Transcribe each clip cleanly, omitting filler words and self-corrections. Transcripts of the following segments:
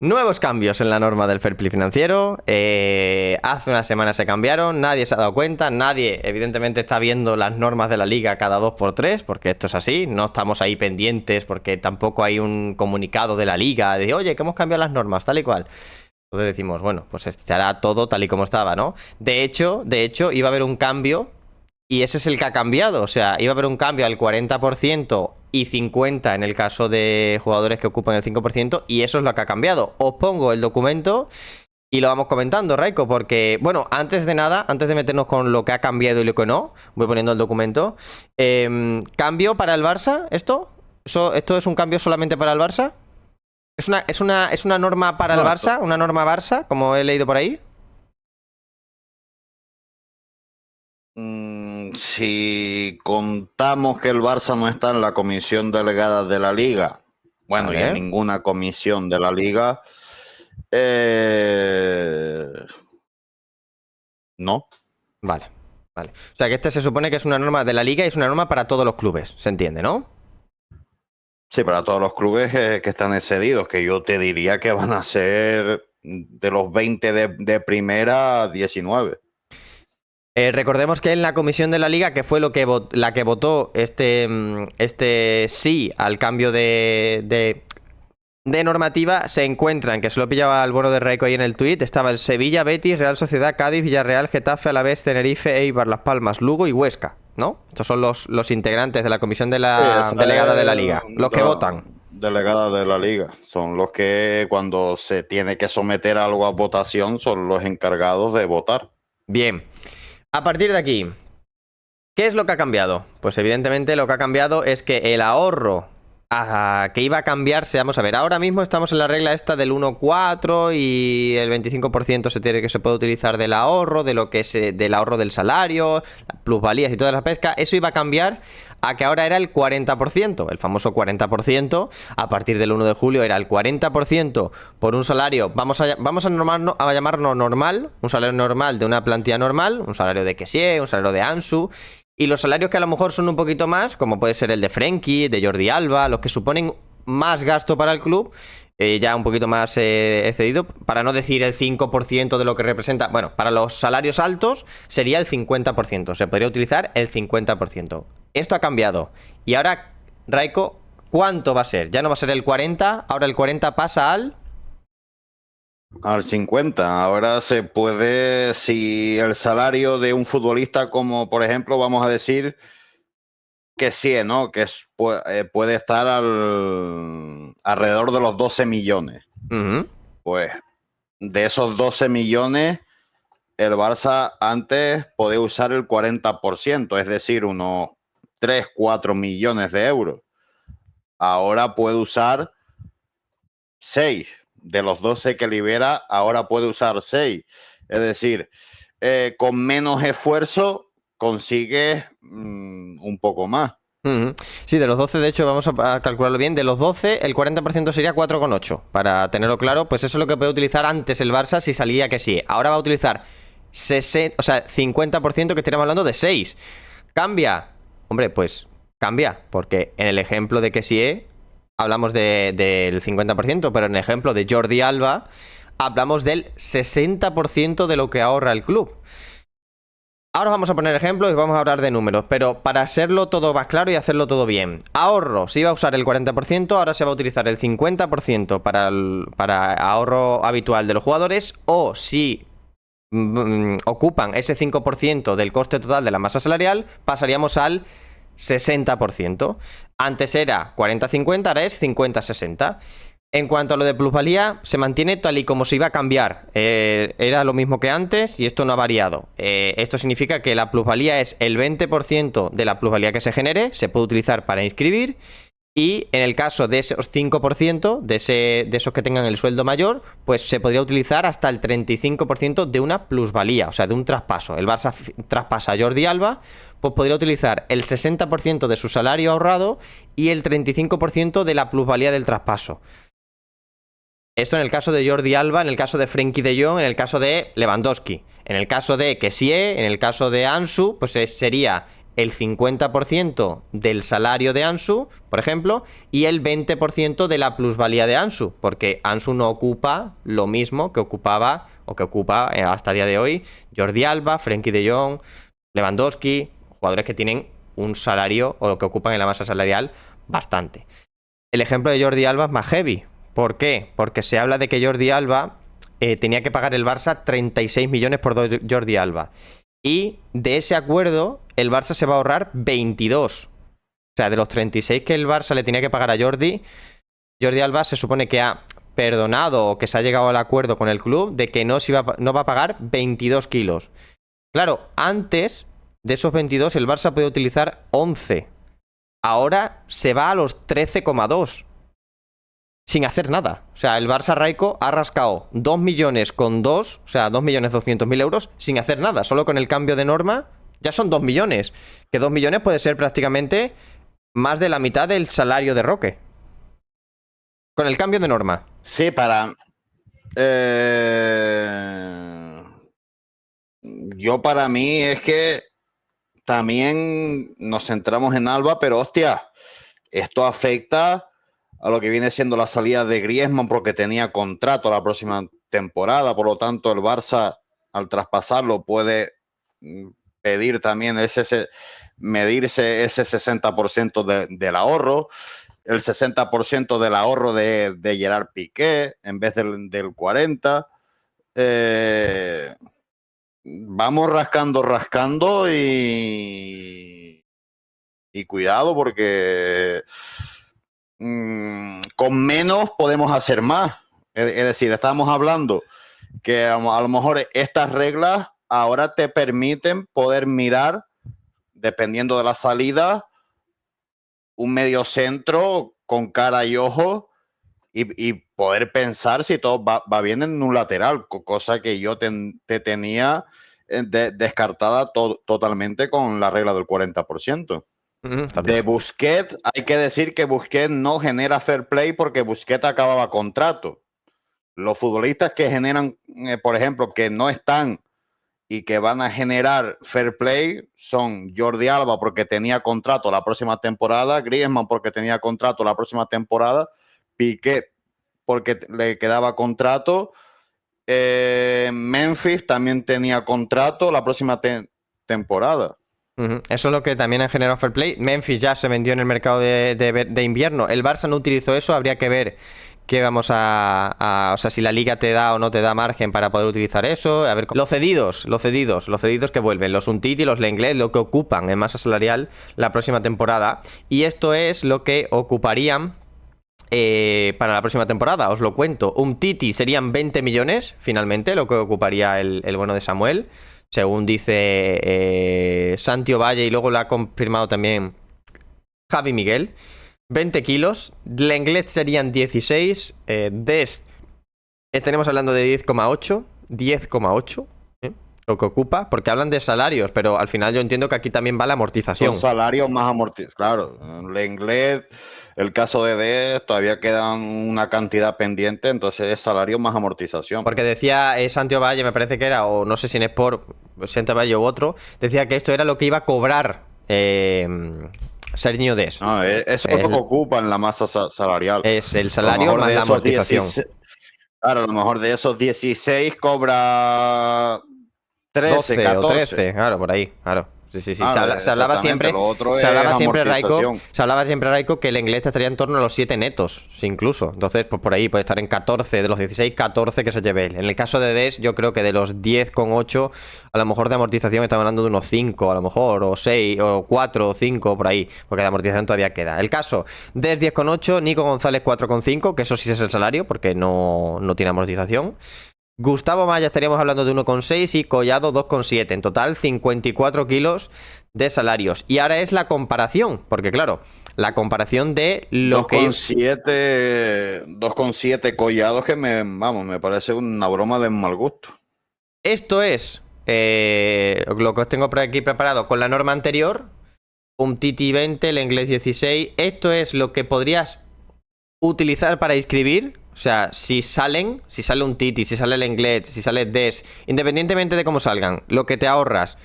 Nuevos cambios en la norma del fair play financiero. Hace unas semanas se cambiaron, nadie se ha dado cuenta, nadie evidentemente está viendo las normas de la liga cada 2 por 3, porque esto es así, no estamos ahí pendientes porque tampoco hay un comunicado de la liga de oye, que hemos cambiado las normas, tal y cual. Entonces decimos, bueno, pues estará todo tal y como estaba, ¿no? De hecho, iba a haber un cambio. Y ese es el que ha cambiado, o sea, iba a haber un cambio al 40% y 50% en el caso de jugadores que ocupan el 5%, y eso es lo que ha cambiado. Os pongo el documento y lo vamos comentando, Raiko, porque, bueno, antes de nada, antes de meternos con lo que ha cambiado y lo que no, voy poniendo el documento. ¿Cambio para el Barça esto? ¿Esto es un cambio solamente para el Barça? ¿Es una norma para el No, Barça? ¿Una norma Barça, como he leído por ahí? Si contamos que el Barça no está en la comisión delegada de la Liga, bueno, y en Vale. ninguna comisión de la Liga, no. Vale, vale. O sea que este se supone que es una norma de la liga y es una norma para todos los clubes, se entiende, ¿no? Sí, para todos los clubes que están excedidos, que yo te diría que van a ser de los 20 de primera, 19. Recordemos que en la comisión de la liga, que fue la que votó este sí al cambio de normativa, se encuentran, que se lo pillaba al bueno de Raiko ahí en el tuit, estaba el Sevilla, Betis, Real Sociedad, Cádiz, Villarreal, Getafe, Alavés, Tenerife, Eibar, Las Palmas, Lugo y Huesca, ¿no? Estos son los integrantes de la comisión de Sí, la esa delegada de la es liga, los que votan. delegada de la liga. Son los que cuando se tiene que someter algo a votación son los encargados de votar. Bien. A partir de aquí, ¿qué es lo que ha cambiado? Pues evidentemente lo que ha cambiado es que el ahorro que iba a cambiarse, vamos a ver, ahora mismo estamos en la regla esta del 1,4 y el 25% se puede utilizar del ahorro, del ahorro del salario, plusvalías y toda la pesca. Eso iba a cambiar a que ahora era el 40%, el famoso 40%, a partir del 1 de julio era el 40% por un salario, vamos a llamarlo normal, un salario normal de una plantilla normal, un salario de Kessie, un salario de Ansu. Y los salarios que a lo mejor son un poquito más, como puede ser el de Frenkie, de Jordi Alba, los que suponen más gasto para el club, ya un poquito más excedido, para no decir el 5% de lo que representa. Bueno, para los salarios altos sería el 50%, se podría utilizar el 50%. Esto ha cambiado. Y ahora, Raiko, ¿cuánto va a ser? Ya no va a ser el 40, ahora el 40 pasa al... Al 50. Ahora se puede, si el salario de un futbolista como, por ejemplo, vamos a decir que sí, ¿no? Que puede estar alrededor de los 12 millones. Pues de esos 12 millones, el Barça antes podía usar el 40%, es decir, unos 3, 4 millones de euros. Ahora puede usar 6. De los 12 que libera, ahora puede usar 6. Es decir, con menos esfuerzo consigues un poco más. Sí, de los 12, de hecho, vamos a calcularlo bien. De los 12, el 40% sería 4,8. Para tenerlo claro, pues eso es lo que puede utilizar antes el Barça si salía que sí. Ahora va a utilizar 50%, que estaríamos hablando de 6. ¿Cambia? Hombre, pues cambia, porque en el ejemplo de Kessie hablamos del 50%, pero en el ejemplo de Jordi Alba hablamos del 60% de lo que ahorra el club. Ahora vamos a poner ejemplos y vamos a hablar de números, pero para hacerlo todo más claro y hacerlo todo bien. Ahorro, si iba a usar el 40%, ahora se va a utilizar el 50% para ahorro habitual de los jugadores, o si ocupan ese 5% del coste total de la masa salarial, pasaríamos al 60%. Antes era 40-50, ahora es 50-60. En cuanto a lo de plusvalía, se mantiene tal y como se iba a cambiar. Era lo mismo que antes y esto no ha variado. Esto significa que la plusvalía es el 20% de la plusvalía que se genere, se puede utilizar para inscribir. Y en el caso de esos 5%, de esos que tengan el sueldo mayor, pues se podría utilizar hasta el 35% de una plusvalía, o sea, de un traspaso. El Barça traspasa a Jordi Alba, pues podría utilizar el 60% de su salario ahorrado y el 35% de la plusvalía del traspaso. Esto en el caso de Jordi Alba, en el caso de Frenkie de Jong, en el caso de Lewandowski. En el caso de Kessie, en el caso de Ansu, pues sería el 50% del salario de Ansu, por ejemplo, y el 20% de la plusvalía de Ansu, porque Ansu no ocupa lo mismo que ocupaba o que ocupa hasta el día de hoy Jordi Alba, Frenkie de Jong, Lewandowski, jugadores que tienen un salario o lo que ocupan en la masa salarial bastante. El ejemplo de Jordi Alba es más heavy. ¿Por qué? Porque se habla de que Jordi Alba tenía que pagar el Barça 36 millones por Jordi Alba. Y de ese acuerdo, el Barça se va a ahorrar 22. O sea, de los 36 que el Barça le tenía que pagar a Jordi Alba se supone que ha perdonado o que se ha llegado al acuerdo con el club de que no va a pagar 22 kilos. Claro, antes de esos 22 el Barça podía utilizar 11. Ahora se va a los 13,2. Sin hacer nada. O sea, el Barça Raiko ha rascado 2 millones con 2, o sea, 2.200.000 euros sin hacer nada. Solo con el cambio de norma ya son 2 millones. Que 2 millones puede ser prácticamente más de la mitad del salario de Roque. Con el cambio de norma. Sí, yo para mí es que también nos centramos en Alba, pero hostia, esto afecta a lo que viene siendo la salida de Griezmann porque tenía contrato la próxima temporada, por lo tanto el Barça al traspasarlo puede pedir también medirse ese 60% del ahorro, el 60% del ahorro de Gerard Piqué en vez del 40%. Vamos rascando y cuidado porque con menos podemos hacer más. Es decir, estamos hablando que a lo mejor estas reglas ahora te permiten poder mirar, dependiendo de la salida, un mediocentro con cara y ojo y poder pensar si todo va bien en un lateral, cosa que yo te tenía descartada totalmente con la regla del 40%. De Busquets, hay que decir que Busquets no genera fair play porque Busquets acababa contrato. Los futbolistas que generan, por ejemplo, que no están y que van a generar fair play son Jordi Alba porque tenía contrato la próxima temporada, Griezmann porque tenía contrato la próxima temporada, Piqué porque le quedaba contrato, Memphis también tenía contrato la próxima temporada. Eso es lo que también han generado fair play. Memphis ya se vendió en el mercado de invierno. El Barça no utilizó eso. Habría que ver qué vamos o sea, si la liga te da o no te da margen para poder utilizar eso. A ver, los cedidos que vuelven, los Umtiti y los Lenglet, lo que ocupan en masa salarial la próxima temporada. Y esto es lo que ocuparían para la próxima temporada. Os lo cuento. Umtiti serían 20 millones, finalmente, lo que ocuparía el bueno de Samuel, según dice Santi Ovalle, y luego lo ha confirmado también Javi Miguel. 20 kilos. Lenglet serían 16. Dest estaremos hablando de 10,8. Lo que ocupa, porque hablan de salarios, pero al final yo entiendo que aquí también va la amortización. Son salarios más amortizados, claro. Lenglet, el caso de Dest, todavía quedan una cantidad pendiente, entonces es salario más amortización. Porque decía Santi Ovalle, me parece que era, o no sé si en Sport, Santi Ovalle u otro, decía que esto era lo que iba a cobrar Serginho Dest. No, eso es lo que ocupa en la masa salarial. Es el salario más la amortización. 16, claro, a lo mejor de esos 16 cobra 13, 12 14. o 13, claro, por ahí, claro. Sí. Se hablaba siempre Raiko que el inglés estaría en torno a los 7 netos, incluso. Entonces, pues por ahí puede estar en 14, de los 16, 14 que se lleve él. En el caso de Dest, yo creo que de los 10,8, a lo mejor de amortización estamos hablando de unos 5, a lo mejor, o 6, o 4, o 5, por ahí, porque de amortización todavía queda. El caso, Dest 10,8, Nico González 4,5, que eso sí es el salario, porque no tiene amortización. Gustavo Maya estaríamos hablando de 1,6 y Collado 2,7. En total, 54 kilos de salarios. Y ahora es la comparación, porque claro, la comparación de lo 2,7 Collados que me parece una broma de mal gusto. Esto es lo que os tengo por aquí preparado con la norma anterior. Umtiti 20, el inglés 16. Esto es lo que podrías utilizar para inscribir. O sea, si sale Umtiti, si sale el Lenglet, si sale Dest, independientemente de cómo salgan, lo que te ahorras,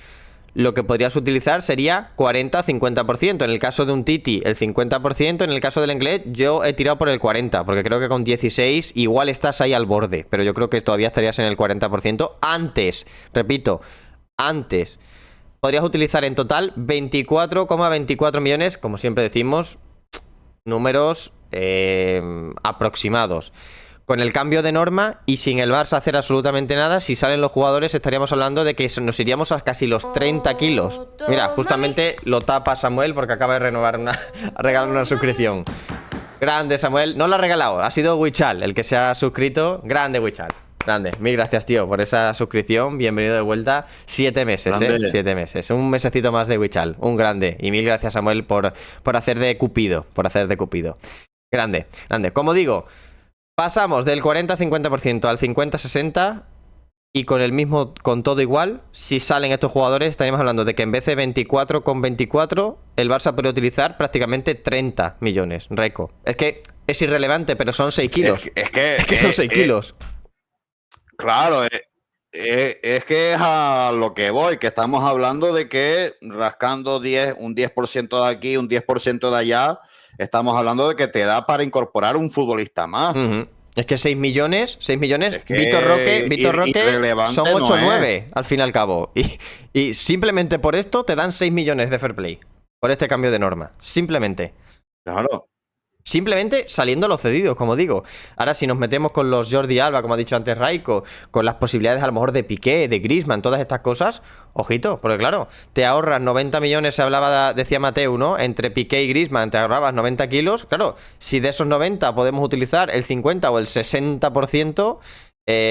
lo que podrías utilizar sería 40-50%. En el caso de un Titi, el 50%. En el caso del Lenglet, yo he tirado por el 40%, porque creo que con 16 igual estás ahí al borde, pero yo creo que todavía estarías en el 40%. Antes, repito, antes podrías utilizar en total 24,24 millones, como siempre decimos, números aproximados. Con el cambio de norma y sin el Barça hacer absolutamente nada, si salen los jugadores estaríamos hablando de que nos iríamos a casi los 30 kilos. Mira, justamente lo tapa Samuel porque acaba de renovar regalar una suscripción. Grande, Samuel. No lo ha regalado, ha sido Wichal el que se ha suscrito. Grande, Wichal. Grande. Mil gracias, tío, por esa suscripción. Bienvenido de vuelta. 7 meses, 7 meses. Un mesecito más de Wichal. Un grande. Y mil gracias, Samuel, por hacer de Cupido. Grande, grande. Como digo, pasamos del 40-50% al 50-60% y con todo igual, si salen estos jugadores, estaríamos hablando de que en vez de 24,24, el Barça puede utilizar prácticamente 30 millones. Reco. Es que es irrelevante, pero son 6 kilos. Es que son 6 kilos. Claro, es que es a lo que voy, que estamos hablando de que rascando un 10% de aquí, un 10% de allá, estamos hablando de que te da para incorporar un futbolista más. Es que 6 millones, es que Vitor Roque son 8-9 al fin y al cabo. Y simplemente por esto te dan 6 millones de fair play. Por este cambio de norma. Simplemente. Claro. Simplemente saliendo los cedidos, como digo. Ahora, si nos metemos con los Jordi Alba, como ha dicho antes Raiko, con las posibilidades a lo mejor de Piqué, de Griezmann, todas estas cosas, ojito, porque claro, te ahorras 90 millones, decía Mateu, ¿no? Entre Piqué y Griezmann te ahorrabas 90 kilos. Claro, si de esos 90 podemos utilizar el 50 o el 60%,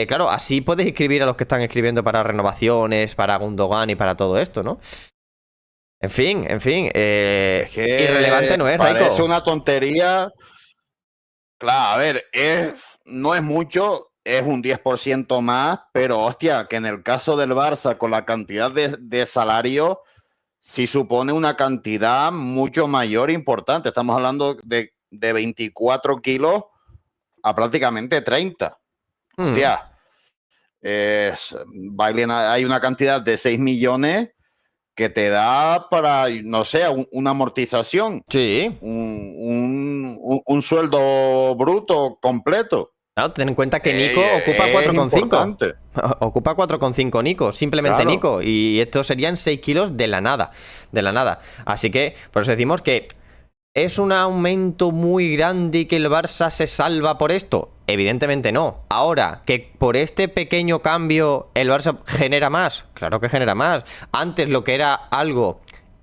claro, así puedes inscribir a los que están escribiendo para renovaciones, para Gundogan y para todo esto, ¿no? En fin, es que irrelevante no es, Raiko. Es una tontería. Claro, a ver, no es mucho, es un 10% más, pero hostia, que en el caso del Barça, con la cantidad de salario, sí supone una cantidad mucho mayor e importante. Estamos hablando de 24 kilos a prácticamente 30. Hostia, hay una cantidad de 6 millones que te da para, no sé, una amortización. Sí. Un sueldo bruto completo. Claro, ten en cuenta que Nico ocupa 4,5. Ocupa 4,5 Nico, simplemente claro. Nico. Y esto serían 6 kilos de la nada. De la nada. Así que, por eso decimos que ¿es un aumento muy grande y que el Barça se salva por esto? Evidentemente no. Ahora, que por este pequeño cambio el Barça genera más. Claro que genera más. Antes lo que era algo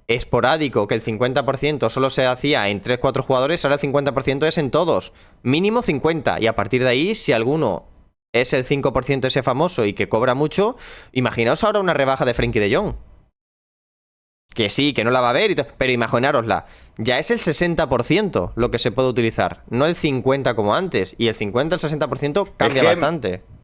esporádico, que el 50% solo se hacía en 3-4 jugadores, ahora el 50% es en todos. Mínimo 50. Y a partir de ahí, si alguno es el 5% ese famoso y que cobra mucho, imaginaos ahora una rebaja de Frenkie de Jong. Que sí, que no la va a ver, pero imaginárosla. Ya es el 60% lo que se puede utilizar, no el 50% como antes. Y el 50 al 60% cambia bastante.